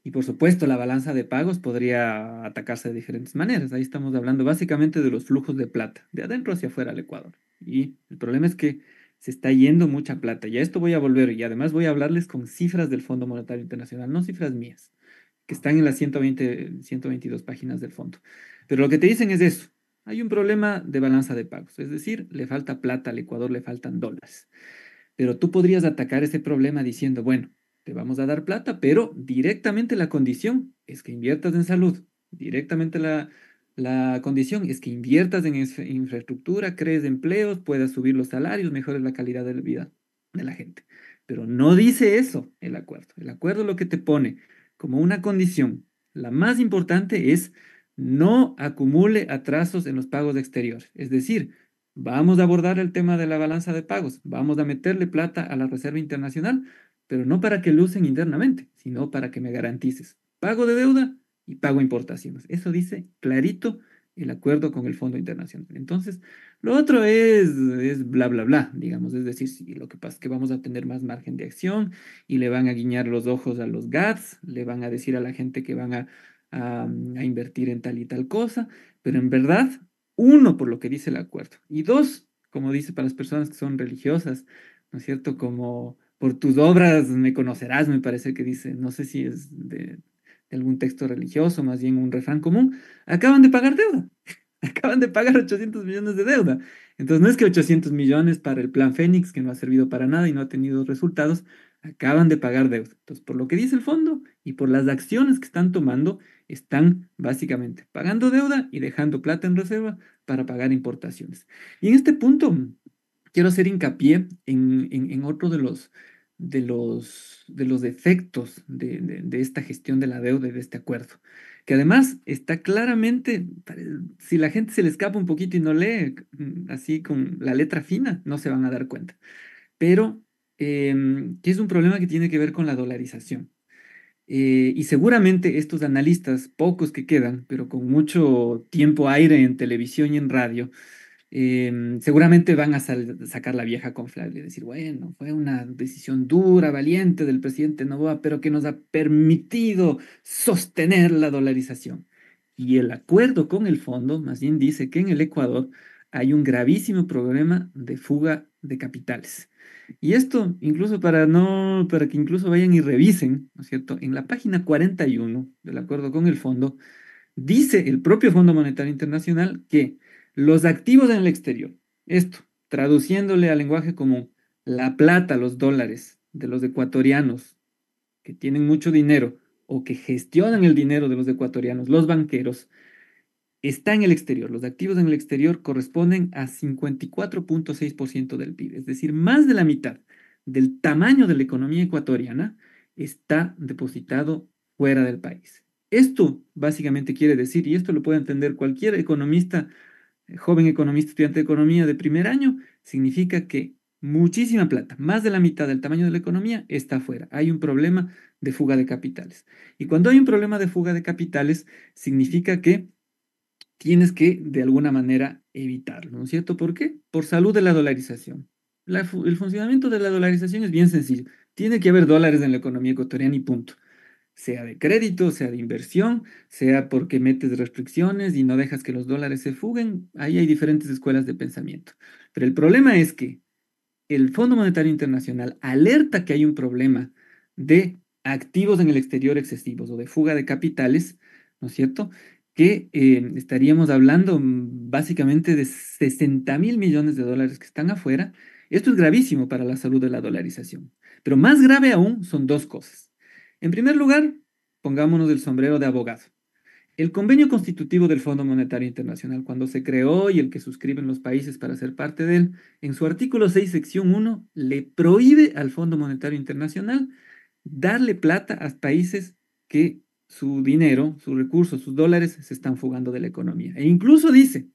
C: Y por supuesto, la balanza de pagos podría atacarse de diferentes maneras. Ahí estamos hablando básicamente de los flujos de plata, de adentro hacia afuera al Ecuador. Y el problema es que se está yendo mucha plata. Y a esto voy a volver y además voy a hablarles con cifras del Fondo Monetario Internacional, no cifras mías, que están en las 122 páginas del fondo. Pero lo que te dicen es eso. Hay un problema de balanza de pagos, es decir, le falta plata al Ecuador, le faltan dólares. Pero tú podrías atacar ese problema diciendo, bueno, te vamos a dar plata, pero directamente la condición es que inviertas en salud. Directamente la condición es que inviertas en infraestructura, crees empleos, puedas subir los salarios, mejores la calidad de vida de la gente. Pero no dice eso el acuerdo. El acuerdo lo que te pone como una condición, la más importante es no acumule atrasos en los pagos exteriores. Es decir, vamos a abordar el tema de la balanza de pagos, vamos a meterle plata a la Reserva Internacional, pero no para que lo usen internamente, sino para que me garantices pago de deuda y pago importaciones. Eso dice clarito el acuerdo con el Fondo Internacional. Entonces, lo otro es bla, bla, bla, digamos, es decir, sí, lo que pasa es que vamos a tener más margen de acción y le van a guiñar los ojos a los GATS, le van a decir a la gente que van a invertir en tal y tal cosa, pero en verdad, uno, por lo que dice el acuerdo, y dos, como dice para las personas que son religiosas, ¿no es cierto? Como por tus obras me conocerás, me parece que dice, no sé si es de algún texto religioso, más bien un refrán común, acaban de pagar deuda. Acaban de pagar 800 millones de deuda. Entonces, no es que 800 millones para el plan Fénix, que no ha servido para nada y no ha tenido resultados, acaban de pagar deuda. Entonces, por lo que dice el fondo y por las acciones que están tomando, están básicamente pagando deuda y dejando plata en reserva para pagar importaciones. Y en este punto, quiero hacer hincapié en otro de los efectos de esta gestión de la deuda y de este acuerdo, que además está claramente, si la gente se le escapa un poquito y no lee así con la letra fina, no se van a dar cuenta, pero que es un problema que tiene que ver con la dolarización. Y seguramente estos analistas, pocos que quedan, pero con mucho tiempo aire en televisión y en radio, seguramente van a sacar la vieja confiable y decir, bueno, fue una decisión dura, valiente del presidente Noboa, pero que nos ha permitido sostener la dolarización. Y el acuerdo con el fondo más bien dice que en el Ecuador hay un gravísimo problema de fuga de capitales. Y esto, incluso para que incluso vayan y revisen, ¿no es cierto? En la página 41 del acuerdo con el fondo, dice el propio Fondo Monetario Internacional que los activos en el exterior, esto, traduciéndole al lenguaje común, la plata, los dólares de los ecuatorianos que tienen mucho dinero o que gestionan el dinero de los ecuatorianos, los banqueros, está en el exterior. Los activos en el exterior corresponden a 54,6% del PIB, es decir, más de la mitad del tamaño de la economía ecuatoriana está depositado fuera del país. Esto básicamente quiere decir, y esto lo puede entender cualquier economista, joven economista, estudiante de economía de primer año, significa que muchísima plata, más de la mitad del tamaño de la economía, está afuera. Hay un problema de fuga de capitales. Y cuando hay un problema de fuga de capitales, significa que tienes que, de alguna manera, evitarlo, ¿no es cierto? ¿Por qué? Por salud de la dolarización. El funcionamiento de la dolarización es bien sencillo. Tiene que haber dólares en la economía ecuatoriana y punto. Sea de crédito, sea de inversión, sea porque metes restricciones y no dejas que los dólares se fuguen. Ahí hay diferentes escuelas de pensamiento. Pero el problema es que el Fondo Monetario Internacional alerta que hay un problema de activos en el exterior excesivos o de fuga de capitales, ¿no es cierto? que estaríamos hablando básicamente de 60.000 millones de dólares que están afuera. Esto es gravísimo para la salud de la dolarización. Pero más grave aún son dos cosas. En primer lugar, pongámonos el sombrero de abogado. El convenio constitutivo del Fondo Monetario Internacional, cuando se creó y el que suscriben los países para ser parte de él, en su artículo 6, sección 1, le prohíbe al Fondo Monetario Internacional darle plata a países que su dinero, sus recursos, sus dólares se están fugando de la economía. E incluso dice,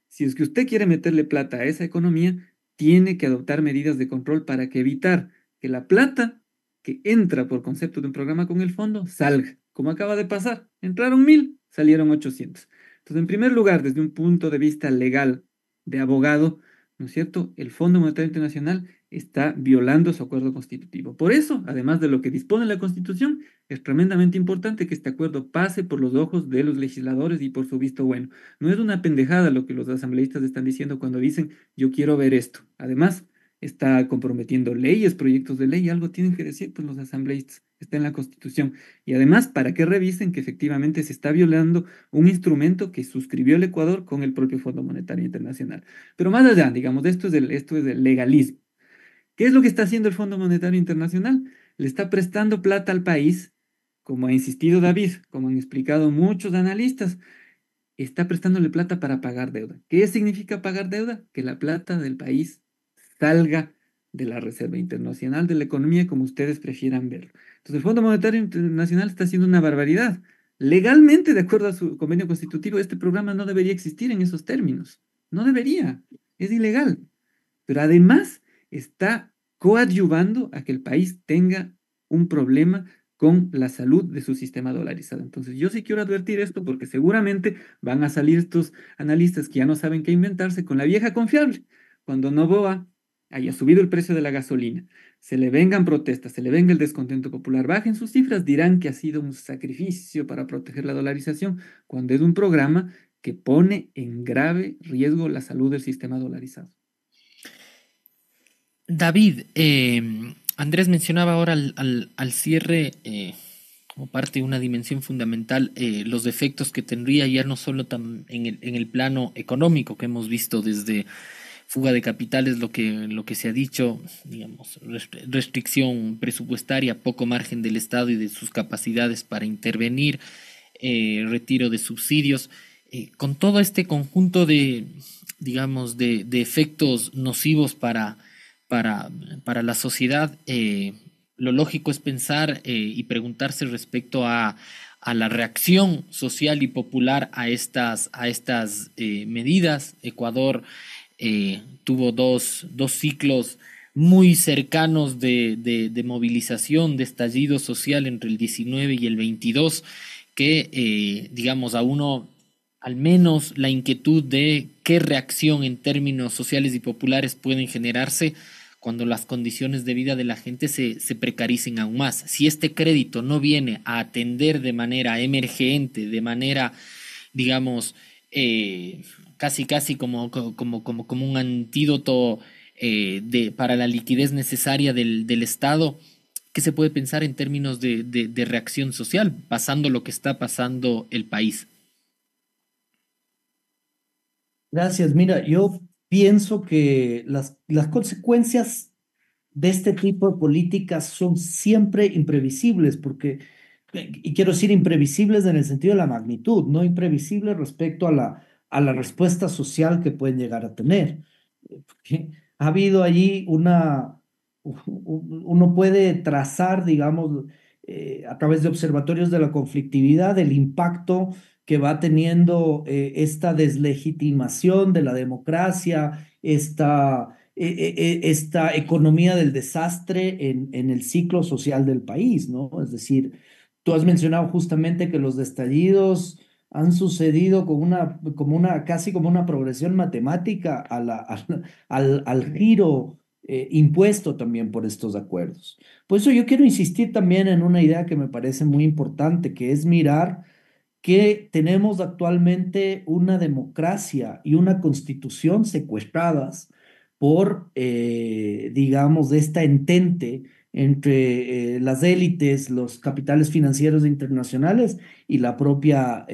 C: si es que usted quiere meterle plata a esa economía, tiene que adoptar medidas de control para que evitar que la plata que entra por concepto de un programa con el fondo salga, como acaba de pasar. Entraron 1.000, salieron 800. Entonces, en primer lugar, desde un punto de vista legal de abogado, ¿no es cierto? El Fondo Monetario Internacional está violando su acuerdo constitutivo. Por eso, además de lo que dispone la Constitución, es tremendamente importante que este acuerdo pase por los ojos de los legisladores y por su visto bueno. No es una pendejada lo que los asambleístas están diciendo cuando dicen yo quiero ver esto. Además, está comprometiendo leyes, proyectos de ley, algo tienen que decir pues los asambleístas, está en la Constitución. Y además, para que revisen que efectivamente se está violando un instrumento que suscribió el Ecuador con el propio Fondo Monetario Internacional. Pero más allá, digamos, esto es el legalismo. ¿Qué es lo que está haciendo el Fondo Monetario Internacional? Le está prestando plata al país, como ha insistido David, como han explicado muchos analistas, está prestándole plata para pagar deuda. ¿Qué significa pagar deuda? Que la plata del país salga de la Reserva Internacional de la Economía, como ustedes prefieran verlo. Entonces, el Fondo Monetario Internacional está haciendo una barbaridad. Legalmente, de acuerdo a su convenio constitutivo, este programa no debería existir en esos términos. No debería. Es ilegal. Pero además está coadyuvando a que el país tenga un problema con la salud de su sistema dolarizado. Entonces, yo sí quiero advertir esto porque seguramente van a salir estos analistas que ya no saben qué inventarse con la vieja confiable. Cuando Noboa haya subido el precio de la gasolina, se le vengan protestas, se le venga el descontento popular, bajen sus cifras, dirán que ha sido un sacrificio para proteger la dolarización, cuando es un programa que pone en grave riesgo la salud del sistema dolarizado.
A: David, Andrés mencionaba ahora al cierre, como parte de una dimensión fundamental, los defectos que tendría ya no solo en el plano económico que hemos visto desde fuga de capitales, lo que se ha dicho, digamos, restricción presupuestaria, poco margen del Estado y de sus capacidades para intervenir, retiro de subsidios, con todo este conjunto de, digamos, de efectos nocivos para la sociedad, lo lógico es pensar y preguntarse respecto a la reacción social y popular a estas medidas. Ecuador tuvo dos ciclos muy cercanos de movilización, de estallido social entre el 19 y el 22, que, digamos, a uno al menos la inquietud de qué reacción en términos sociales y populares pueden generarse cuando las condiciones de vida de la gente se precaricen aún más. Si este crédito no viene a atender de manera emergente, de manera, digamos, casi como un antídoto para la liquidez necesaria del Estado, ¿qué se puede pensar en términos de reacción social, pasando lo que está pasando el país?
D: Gracias. Mira, yo pienso que las consecuencias de este tipo de políticas son siempre imprevisibles, porque, y quiero decir imprevisibles en el sentido de la magnitud, no imprevisibles respecto a la respuesta social que pueden llegar a tener. Porque ha habido allí uno puede trazar, digamos, a través de observatorios de la conflictividad, el impacto que va teniendo esta deslegitimación de la democracia, esta economía del desastre en el ciclo social del país, ¿no? Es decir, tú has mencionado justamente que los estallidos han sucedido como una, casi como una progresión matemática al giro impuesto también por estos acuerdos. Por eso yo quiero insistir también en una idea que me parece muy importante, que es mirar que tenemos actualmente una democracia y una constitución secuestradas por, digamos, esta entente entre las élites, los capitales financieros internacionales y la propia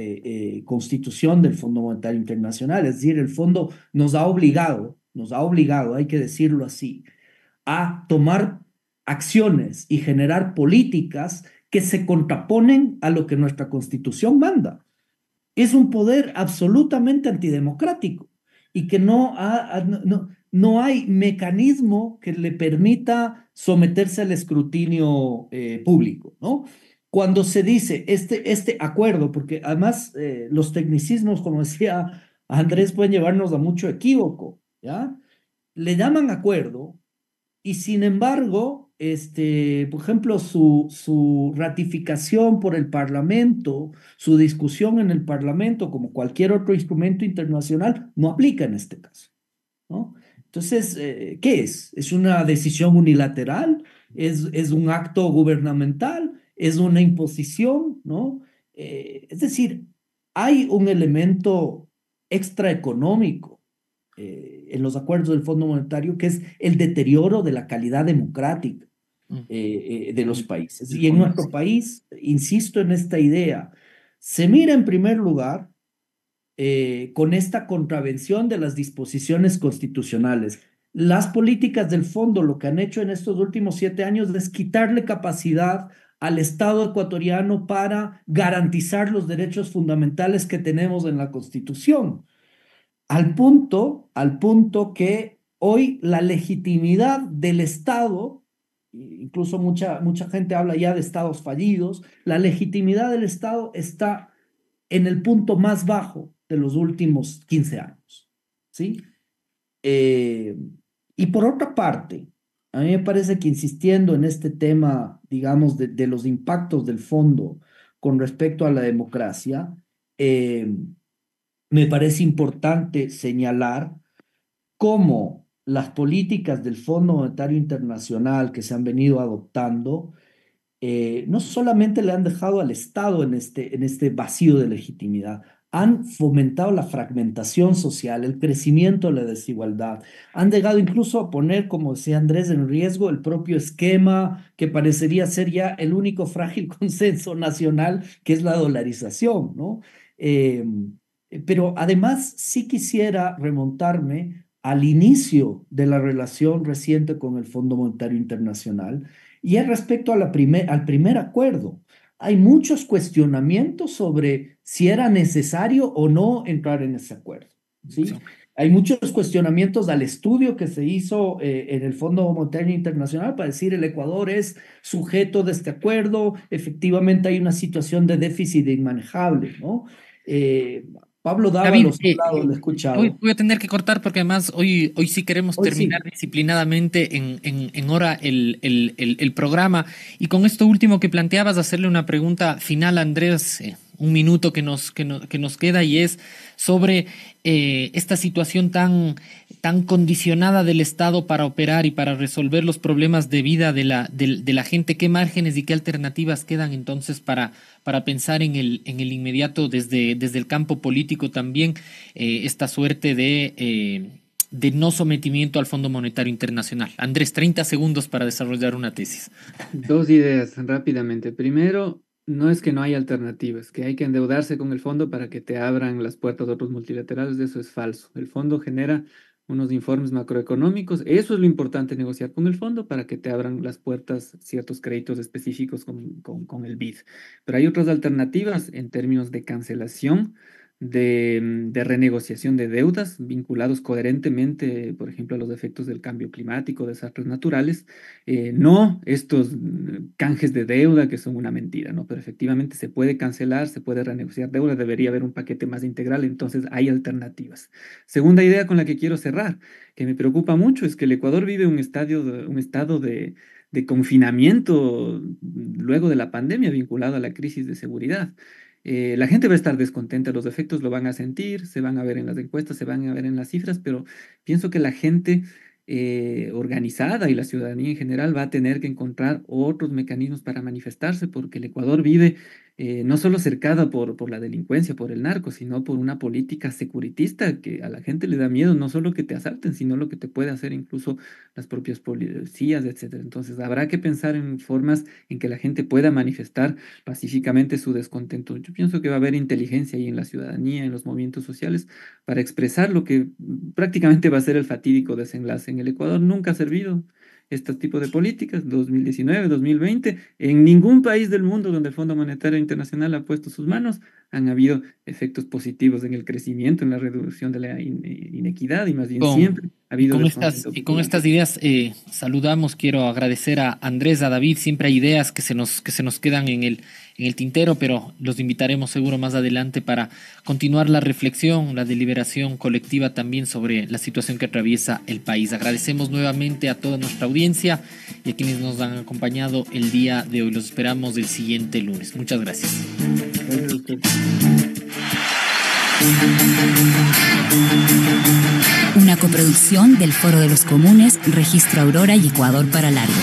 D: constitución del Fondo Monetario Internacional. Es decir, el fondo nos ha obligado, hay que decirlo así, a tomar acciones y generar políticas que se contraponen a lo que nuestra constitución manda. Es un poder absolutamente antidemocrático y que no hay mecanismo que le permita someterse al escrutinio público, ¿no? Cuando se dice este acuerdo, porque además los tecnicismos, como decía Andrés, pueden llevarnos a mucho equívoco, ¿ya? Le llaman acuerdo y sin embargo, por ejemplo, su ratificación por el Parlamento, su discusión en el Parlamento, como cualquier otro instrumento internacional, no aplica en este caso, ¿no? Entonces, ¿qué es? ¿Es una decisión unilateral? ¿Es un acto gubernamental? ¿Es una imposición? ¿No? Es decir, hay un elemento extraeconómico en los acuerdos del Fondo Monetario, que es el deterioro de la calidad democrática
A: Mm.
D: de los países.
A: El
D: Y en
A: fondo,
D: nuestro
A: sí.
D: país, insisto en esta idea, se mira en primer lugar con esta contravención de las disposiciones constitucionales. Las políticas del fondo lo que han hecho en estos últimos 7 años es quitarle capacidad al Estado ecuatoriano para garantizar los derechos fundamentales que tenemos en la Constitución. Al punto que hoy la legitimidad del Estado, incluso mucha gente habla ya de estados fallidos, la legitimidad del Estado está en el punto más bajo de los últimos 15 años, ¿sí? Eh, y por otra parte, a mí me parece que insistiendo en este tema, digamos, de los impactos del fondo con respecto a la democracia, eh, me parece importante señalar cómo las políticas del Fondo Monetario Internacional que se han venido adoptando no solamente le han dejado al Estado en este vacío de legitimidad, han fomentado la fragmentación social, el crecimiento de la desigualdad, han llegado incluso a poner, como decía Andrés, en riesgo el propio esquema que parecería ser ya el único frágil consenso nacional, que es la dolarización, ¿no? Eh, pero además sí quisiera remontarme al inicio de la relación reciente con el Fondo Monetario Internacional y es respecto a al primer acuerdo. Hay muchos cuestionamientos sobre si era necesario o no entrar en ese acuerdo,
A: Sí.
D: ¿sí? Hay muchos cuestionamientos al estudio que se hizo en el Fondo Monetario Internacional para decir el Ecuador es sujeto de este acuerdo, efectivamente hay una situación de déficit inmanejable, ¿no? Eh, Pablo
A: David,
D: Dávalos, lo he escuchado.
A: voy a tener que cortar porque además hoy sí queremos
D: Hoy
A: terminar
D: sí.
A: disciplinadamente en hora el programa. Y con esto último que planteabas, hacerle una pregunta final a Andrés, un minuto que nos queda, y es sobre esta situación tan condicionada del Estado para operar y para resolver los problemas de vida de la gente. ¿Qué márgenes y qué alternativas quedan entonces para pensar en el inmediato desde el campo político también, esta suerte de no sometimiento al Fondo Monetario Internacional? Andrés, 30 segundos para desarrollar una tesis.
C: Dos ideas rápidamente. Primero, no es que no hay alternativas, que hay que endeudarse con el fondo para que te abran las puertas de otros multilaterales. Eso es falso. El fondo genera unos informes macroeconómicos. Eso es lo importante, negociar con el fondo para que te abran las puertas ciertos créditos específicos con el BID. Pero hay otras alternativas en términos de cancelación. De renegociación de deudas vinculados coherentemente, por ejemplo, a los efectos del cambio climático, desastres naturales, no estos canjes de deuda que son una mentira, ¿no? Pero efectivamente se puede cancelar, se puede renegociar deuda, debería haber un paquete más integral, entonces hay alternativas. Segunda idea con la que quiero cerrar, que me preocupa mucho, es que el Ecuador vive un estado de confinamiento luego de la pandemia vinculado a la crisis de seguridad. La gente va a estar descontenta, los efectos lo van a sentir, se van a ver en las encuestas, se van a ver en las cifras, pero pienso que la gente organizada y la ciudadanía en general va a tener que encontrar otros mecanismos para manifestarse, porque el Ecuador vive no solo cercada por la delincuencia, por el narco, sino por una política securitista que a la gente le da miedo, no solo que te asalten, sino lo que te puede hacer incluso las propias policías, etcétera. Entonces, habrá que pensar en formas en que la gente pueda manifestar pacíficamente su descontento. Yo pienso que va a haber inteligencia ahí en la ciudadanía, en los movimientos sociales, para expresar lo que prácticamente va a ser el fatídico desenlace. En el Ecuador nunca ha servido este tipo de políticas, 2019, 2020, en ningún país del mundo donde el Fondo Monetario Internacional ha puesto sus manos han habido efectos positivos en el crecimiento, en la reducción de la inequidad, y más bien siempre ha habido descontento
A: Y con
C: popular.
A: estas ideas saludamos, quiero agradecer a Andrés, a David, siempre hay ideas que se nos quedan en el tintero, pero los invitaremos seguro más adelante para continuar la reflexión, la deliberación colectiva también sobre la situación que atraviesa el país. Agradecemos nuevamente a toda nuestra audiencia y a quienes nos han acompañado el día de hoy. Los esperamos el siguiente lunes. Muchas gracias.
C: Gracias a usted.
B: Una coproducción del Foro de los Comunes, Registro Aurora y Ecuador para Largo.